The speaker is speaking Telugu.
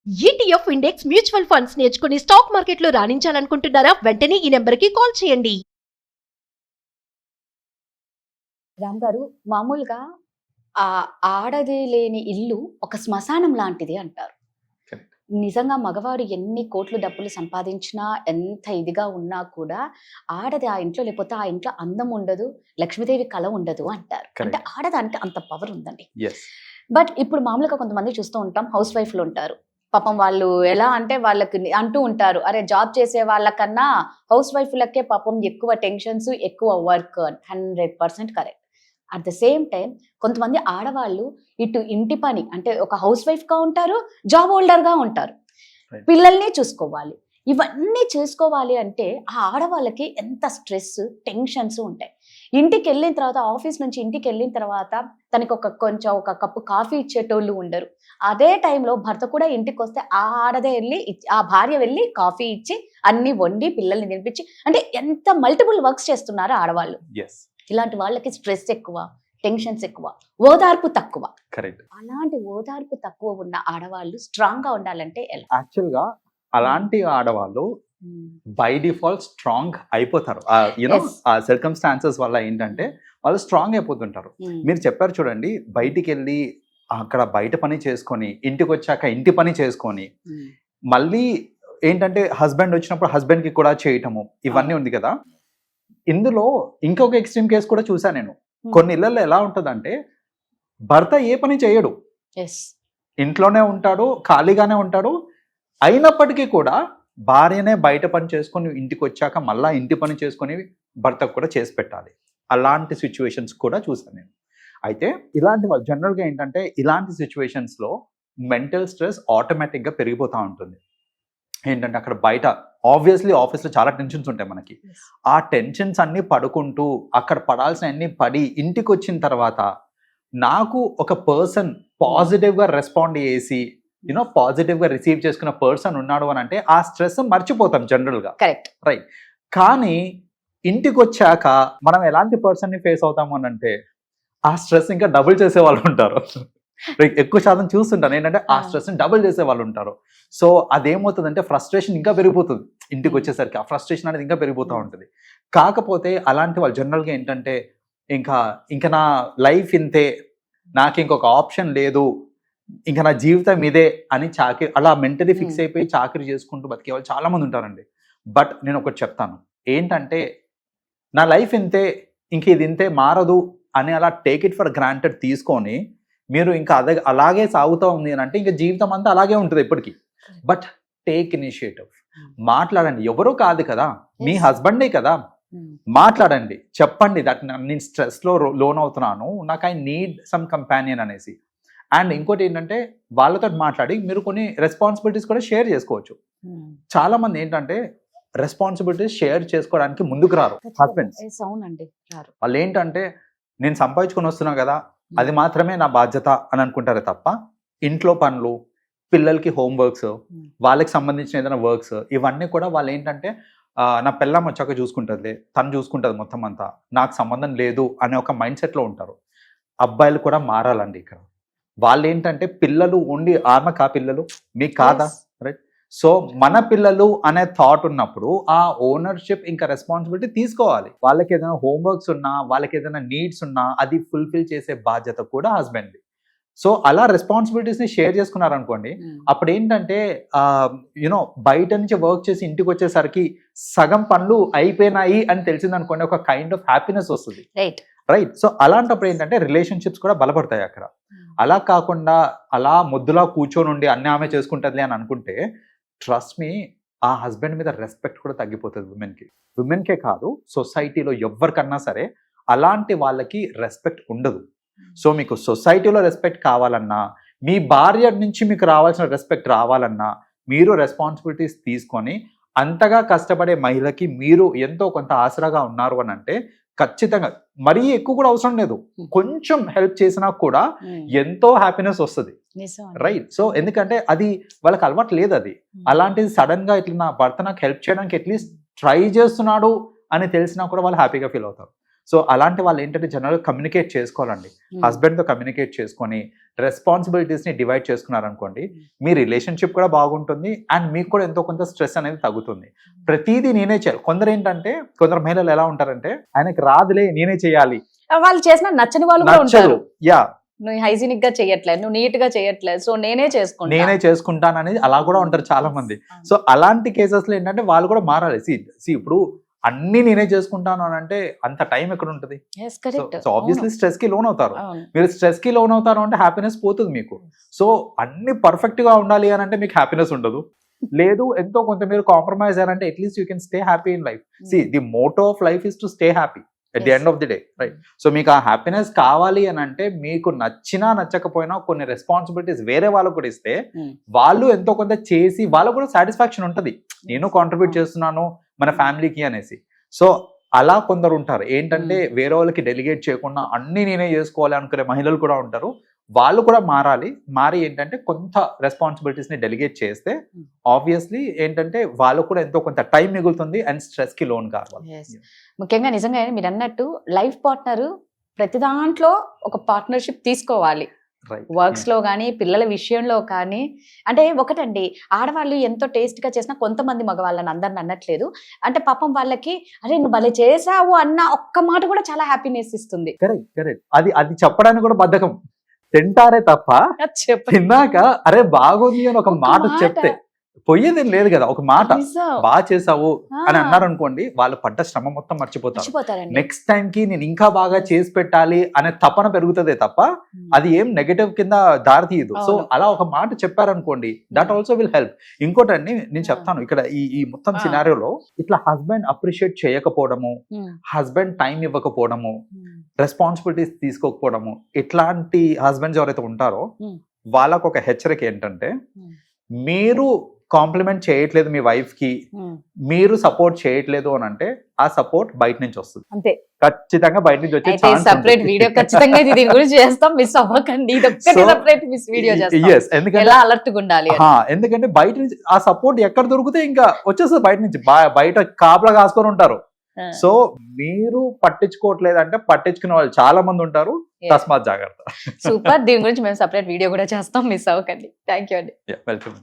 ఈటీఎఫ్ ఇండెక్స్ మ్యూచువల్ ఫండ్స్ నేర్చుకుని స్టాక్ మార్కెట్లో రాణించాలనుకుంటున్నారా? వెంటనే ఈ నెంబర్కి కాల్ చేయండి. రామ్ గారు, మామూలుగా ఆ ఆడది లేని ఇల్లు ఒక శ్మశానం లాంటిది అంటారు. Correct. నిజంగా మగవాడు ఎన్ని కోట్లు డబ్బులు సంపాదించినా, ఎంత ఇదిగా ఉన్నా కూడా ఆడది ఆ ఇంట్లో లేకపోతే ఆ ఇంట్లో అందం ఉండదు, లక్ష్మీదేవి కళ ఉండదు అంటారు. Correct. అంటే ఆడదానికి అంత పవర్ ఉందండి. Yes. బట్ ఇప్పుడు మామూలుగా కొంతమంది చూస్తూ ఉంటాం, హౌస్ వైఫ్లు ఉంటారు. పాపం వాళ్ళు ఎలా అంటే వాళ్ళకి అంటూ ఉంటారు, అరే జాబ్ చేసే వాళ్ళకన్నా హౌస్ వైఫ్లకే పాపం ఎక్కువ టెన్షన్స్, ఎక్కువ work. 100% correct. At the same time కొంతమంది ఆడవాళ్ళు ఇటు ఇంటి పని అంటే ఒక హౌస్ వైఫ్గా ఉంటారు, జాబ్ హోల్డర్గా ఉంటారు, Right. పిల్లల్ని చూసుకోవాలి. ఇవన్నీ చేసుకోవాలి అంటే ఆ ఆడవాళ్ళకి ఎంత స్ట్రెస్, టెన్షన్స్ ఉంటాయి. ఇంటికి వెళ్ళిన తర్వాత, ఆఫీస్ నుంచి ఇంటికి వెళ్ళిన తర్వాత తనకి కొంచెం ఒక కప్పు కాఫీ ఇచ్చేటోళ్ళు ఉండరు. అదే టైంలో భర్త కూడా ఇంటికి వస్తే ఆ ఆడదే వెళ్ళి ఆ భార్య వెళ్ళి కాఫీ ఇచ్చి అన్ని వండి పిల్లల్ని తినిపించి, అంటే ఎంత మల్టిపుల్ వర్క్స్ చేస్తున్నారు ఆడవాళ్ళు. Yes. ఇలాంటి వాళ్ళకి స్ట్రెస్ ఎక్కువ, టెన్షన్స్ ఎక్కువ, ఓదార్పు తక్కువ. Correct. అలాంటి ఓదార్పు తక్కువ ఉన్న ఆడవాళ్ళు స్ట్రాంగ్ గా ఉండాలంటే ఎలా? యాక్చువల్ గా అలాంటి ఆడవాళ్ళు బై డిఫాల్ట్ స్ట్రాంగ్ అయిపోతారు. You know Yes. ఆ సర్కమ్స్టాన్సెస్ వల్ల ఏంటంటే వాళ్ళు స్ట్రాంగ్ అయిపోతుంటారు. మీరు చెప్పారు చూడండి, బయటికి వెళ్ళి అక్కడ బయట పని చేసుకొని ఇంటికి వచ్చాక ఇంటి పని చేసుకొని మళ్ళీ ఏంటంటే హస్బెండ్ వచ్చినప్పుడు హస్బెండ్ కి కూడా చేయటము ఇవన్నీ ఉంది కదా. ఇందులో ఇంకొక ఎక్స్ట్రీమ్ కేసు కూడా చూసా నేను. కొన్ని ఇళ్లలో ఎలా ఉంటుందంటే భర్త ఏ పని చేయడు, ఎస్, ఇంట్లోనే ఉంటాడు, ఖాళీగానే ఉంటాడు. అయినప్పటికీ కూడా భార్యనే బయట పని చేసుకొని ఇంటికి వచ్చాక మళ్ళా ఇంటి పని చేసుకొని భర్తకు కూడా చేసి పెట్టాలి. అలాంటి సిచ్యువేషన్స్ కూడా చూసాను నేను. అయితే ఇలాంటి వాళ్ళు జనరల్గా ఏంటంటే ఇలాంటి సిచ్యువేషన్స్లో మెంటల్ స్ట్రెస్ ఆటోమేటిక్గా పెరిగిపోతూ ఉంటుంది. ఏంటంటే అక్కడ బయట ఆబ్వియస్లీ ఆఫీస్లో చాలా టెన్షన్స్ ఉంటాయి మనకి. ఆ టెన్షన్స్ అన్నీ పడుకుంటూ అక్కడ పడాల్సిన అన్ని పడి ఇంటికి వచ్చిన తర్వాత నాకు ఒక పర్సన్ పాజిటివ్గా రెస్పాండ్ చేసి యూనో పాజిటివ్గా రిసీవ్ చేసుకున్న పర్సన్ ఉన్నాడు అని అంటే ఆ స్ట్రెస్ మర్చిపోతాం జనరల్గా. కరెక్ట్. రైట్. కానీ ఇంటికి వచ్చాక మనం ఎలాంటి పర్సన్ని ఫేస్ అవుతాము అని అంటే ఆ స్ట్రెస్ ఇంకా డబుల్ చేసే వాళ్ళు ఉంటారు. ఎక్కువ శాతం చూస్తుంటాను ఏంటంటే ఆ స్ట్రెస్ని డబుల్ చేసే వాళ్ళు ఉంటారు. సో అదేమవుతుందంటే ఫ్రస్ట్రేషన్ ఇంకా పెరిగిపోతుంది. ఇంటికి వచ్చేసరికి ఆ ఫ్రస్ట్రేషన్ అనేది ఇంకా పెరిగిపోతూ ఉంటుంది. కాకపోతే అలాంటి వాళ్ళు జనరల్గా ఏంటంటే ఇంకా నా లైఫ్ ఇంతే, నాకు ఇంకొక ఆప్షన్ లేదు, ఇంకా నా జీవితం ఇదే అని అలా మెంటలీ ఫిక్స్ అయిపోయి చాకరీ చేసుకుంటూ బతికే వాళ్ళు చాలా మంది ఉంటారండి. బట్ నేను ఒకటి చెప్తాను ఏంటంటే నా లైఫ్ ఇంతే, ఇంక ఇది ఇంతే, మారదు అని అలా టేక్ ఇట్ ఫర్ గ్రాంటెడ్ తీసుకొని మీరు ఇంకా అలాగే సాగుతూ ఉంది అని అంటే ఇంకా జీవితం అంతా అలాగే ఉంటుంది ఎప్పటికీ. బట్ టేక్ ఇనిషియేటివ్, మాట్లాడండి. ఎవరో కాదు కదా, మీ హస్బెండే కదా, మాట్లాడండి, చెప్పండి దట్ నేను స్ట్రెస్లో లోన్ అవుతున్నాను, నాకు ఐ నీడ్ సమ్ కంపానియన్ అనేసి. అండ్ ఇంకోటి ఏంటంటే వాళ్ళతో మాట్లాడి మీరు కొన్ని రెస్పాన్సిబిలిటీస్ కూడా షేర్ చేసుకోవచ్చు. చాలా మంది ఏంటంటే రెస్పాన్సిబిలిటీస్ షేర్ చేసుకోవడానికి ముందుకు రారు హస్బెండ్స్. అవునండి, రారు. వాళ్ళు ఏంటంటే నేను సంపాదించుకొని వస్తున్నా కదా, అది మాత్రమే నా బాధ్యత అని అనుకుంటారే తప్ప ఇంట్లో పనులు, పిల్లలకి హోంవర్క్స్, వాళ్ళకి సంబంధించిన ఏదైనా వర్క్స్ ఇవన్నీ కూడా వాళ్ళు ఏంటంటే నా పిల్లం వచ్చాక చూసుకుంటుంది, తను చూసుకుంటుంది మొత్తం అంతా, నాకు సంబంధం లేదు అనే ఒక మైండ్ సెట్లో ఉంటారు. అబ్బాయిలు కూడా మారాలండి ఇక్కడ. వాళ్ళు ఏంటంటే పిల్లలు ఉండి ఆమెకా పిల్లలు మీకు కాదా, రైట్? సో మన పిల్లలు అనే థాట్ ఉన్నప్పుడు ఆ ఓనర్షిప్ ఇంకా రెస్పాన్సిబిలిటీ తీసుకోవాలి. వాళ్ళకి ఏదైనా హోంవర్క్స్ ఉన్నా, వాళ్ళకి ఏదైనా నీడ్స్ ఉన్నా అది ఫుల్ఫిల్ చేసే బాధ్యత కూడా హస్బెండ్ది. సో అలా రెస్పాన్సిబిలిటీస్ని షేర్ చేసుకున్నారనుకోండి, అప్పుడు ఏంటంటే యూనో బయట నుంచి వర్క్ చేసి ఇంటికి వచ్చేసరికి సగం పనులు అయిపోయినాయి అని తెలిసిందనుకోండి, ఒక కైండ్ ఆఫ్ హ్యాపీనెస్ వస్తుంది. రైట్. సో అలాంటప్పుడు ఏంటంటే రిలేషన్షిప్స్ కూడా బలపడతాయి అక్కడ. అలా కాకుండా అలా ముద్దులా కూర్చొని ఉండి అన్నీ ఆమె చేసుకుంటుంది అని అనుకుంటే ట్రస్ట్ మీ ఆ హస్బెండ్ మీద రెస్పెక్ట్ కూడా తగ్గిపోతుంది విమెన్కే కాదు, సొసైటీలో ఎవరికన్నా సరే అలాంటి వాళ్ళకి రెస్పెక్ట్ ఉండదు. సో మీకు సొసైటీలో రెస్పెక్ట్ కావాలన్నా, మీ భార్య నుంచి మీకు రావాల్సిన రెస్పెక్ట్ రావాలన్నా మీరు రెస్పాన్సిబిలిటీస్ తీసుకొని అంతగా కష్టపడే మహిళకి మీరు ఎంతో కొంత ఆసరాగా ఉన్నారు అని అంటే ఖచ్చితంగా మరీ ఎక్కువ కూడా అవసరం లేదు, కొంచెం హెల్ప్ చేసినా కూడా ఎంతో హ్యాపీనెస్ వస్తుంది. రైట్. సో ఎందుకంటే అది వాళ్ళకి అలవాటు లేదు. అది అలాంటిది సడన్ గా ఇట్లా నా భర్త నాకు హెల్ప్ చేయడానికి అట్లీస్ట్ ట్రై చేస్తున్నాడు అని తెలిసినా కూడా వాళ్ళు హ్యాపీగా ఫీల్ అవుతారు. సో అలాంటి వాళ్ళు ఏంటంటే జనరల్గా కమ్యూనికేట్ చేసుకోవాలండి. హస్బెండ్తో కమ్యూనికేట్ చేసుకొని రెస్పాన్సిబిలిటీస్ని డివైడ్ చేసుకున్నారనుకోండి, మీ రిలేషన్షిప్ కూడా బాగుంటుంది అండ్ మీకు కూడా ఎంతో కొంత స్ట్రెస్ అనేది తగ్గుతుంది. ప్రతిదీ నేనే చేయాలి. కొందరు ఏంటంటే, కొందరు మహిళలు ఎలా ఉంటారంటే, ఆయనకి రాదులే నేనే చేయాలి, వాళ్ళు చేసిన నచ్చని వాళ్ళు కూడా ఉంటారు. యా నువ్వు హైజీనిక్ గా చేయట్లేదు, నువ్వు నీట్ గా చేయట్లేదు, సో నేనే చేసుకుంటాను అనేది అలా కూడా ఉంటారు చాలా మంది. సో అలాంటి కేసెస్ లో ఏంటంటే వాళ్ళు కూడా మారాలి. సి ఇప్పుడు అన్ని నేనే చేసుకుంటాను అని అంటే అంత టైం ఎక్కడ ఉంటుంది? సో ఆబ్వియస్లీ స్ట్రెస్ కి లోన్ అవుతారు. మీరు స్ట్రెస్ కి లోన్ అవుతారు అంటే హ్యాపీనెస్ పోతుంది మీకు. సో అన్ని పర్ఫెక్ట్ గా ఉండాలి అని అంటే మీకు హ్యాపీనెస్ ఉండదు. లేదు ఎంతో కొంత మీరు కాంప్రమైజ్ అయ్యారంటే at least you can stay happy in life. See the motto of life is to stay happy at the end of the day, right? So మీకు ఆ హ్యాపీనెస్ కావాలి అని అంటే మీకు నచ్చినా నచ్చకపోయినా కొన్ని రెస్పాన్సిబిలిటీస్ వేరే వాళ్ళకు కూడా ఇస్తే వాళ్ళు ఎంతో కొంత చేసి వాళ్ళకు కూడా సాటిస్ఫాక్షన్ ఉంటుంది, నేను కాంట్రిబ్యూట్ చేస్తున్నాను మన ఫ్యామిలీకి అనేసి. సో అలా కొందరు ఉంటారు ఏంటంటే వేరే వాళ్ళకి డెలిగేట్ చేయకుండా అన్ని నేనే చేసుకోవాలి అనుకునే మహిళలు కూడా ఉంటారు. వాళ్ళు కూడా మారి ఏంటంటే కొంత రెస్పాన్సిబిలిటీస్ ని డెలిగేట్ చేస్తే ఆబ్వియస్లీ ఏంటంటే వాళ్ళు కూడా ఎంతో కొంత టైం మిగులుతుంది అండ్ స్ట్రెస్ కి లోన్ కావాలి. ముఖ్యంగా నిజంగా మీరు అన్నట్టు లైఫ్ పార్ట్నర్ ప్రతి దాంట్లో ఒక పార్ట్నర్షిప్ తీసుకోవాలి. వర్క్స్ లో కానీ పిల్లల విషయంలో కానీ. అంటే ఒకటండి, ఆడవాళ్ళు ఎంతో టేస్ట్ గా చేసినా కొంతమంది మగవాళ్ళని అందరిని అనట్లేదు, అంటే పాపం వాళ్ళకి అరే నువ్వు భలే చేసావు అన్న ఒక్క మాట కూడా చాలా హ్యాపీనెస్ ఇస్తుంది. కరెక్ట్. అది చెప్పడానికి కూడా బద్ధకం. తింటారే తప్ప తిన్నాక అరే బాగుంది అని ఒక మాట చెప్తే పోయేది లేదు కదా. ఒక మాట బాగా చేసావు అని అన్నారు అనుకోండి, వాళ్ళు పడ్డ శ్రమ మొత్తం మర్చిపోతారు. నెక్స్ట్ టైం కి నేను ఇంకా బాగా చేసి పెట్టాలి అనే తపన పెరుగుతుందే తప్ప అది ఏం నెగటివ్ కింద దారి తీయదు. సో అలా ఒక మాట చెప్పారనుకోండి, దట్ ఆల్సో విల్ హెల్ప్. ఇంకోటండి నేను చెప్తాను ఇక్కడ ఈ మొత్తం సినారియోలో ఇట్లా హస్బెండ్ అప్రిషియేట్ చేయకపోవడము, హస్బెండ్ టైం ఇవ్వకపోవడము, రెస్పాన్సిబిలిటీస్ తీసుకోకపోవడము, ఇట్లాంటి హస్బెండ్స్ ఎవరైతే ఉంటారో వాళ్ళకు ఒక హెచ్చరిక ఏంటంటే, మీరు కాంప్లిమెంట్ చేయట్లేదు మీ వైఫ్ కి, మీరు సపోర్ట్ చేయట్లేదు అని అంటే ఆ సపోర్ట్ బయట నుంచి వస్తుంది. అంతే, ఖచ్చితంగా బయట నుంచి వచ్చే సెపరేట్ వీడియో ఖచ్చితంగా దీని గురించి చేస్తాం, మిస్ అవ్వకండి. సెపరేట్ వీడియో చేస్తాం, ఎందుకంటే అలర్ట్ గా ఉండాలి. ఎందుకంటే బయట నుంచి ఆ సపోర్ట్ ఎక్కడ దొరికితే ఇంకా వచ్చేస్తుంది బయట నుంచి. బయట కాపలా కాసుకొని ఉంటారు. సో మీరు పట్టించుకోవట్లేదు అంటే పట్టించుకునే వాళ్ళు చాలా మంది ఉంటారు, తస్మాత్ జాగ్రత్త. సూపర్, దీని గురించి మేము సెపరేట్ వీడియో కూడా చేస్తాం, మిస్ అవ్వకండి. థ్యాంక్ యూ అండి. వెల్కమ్.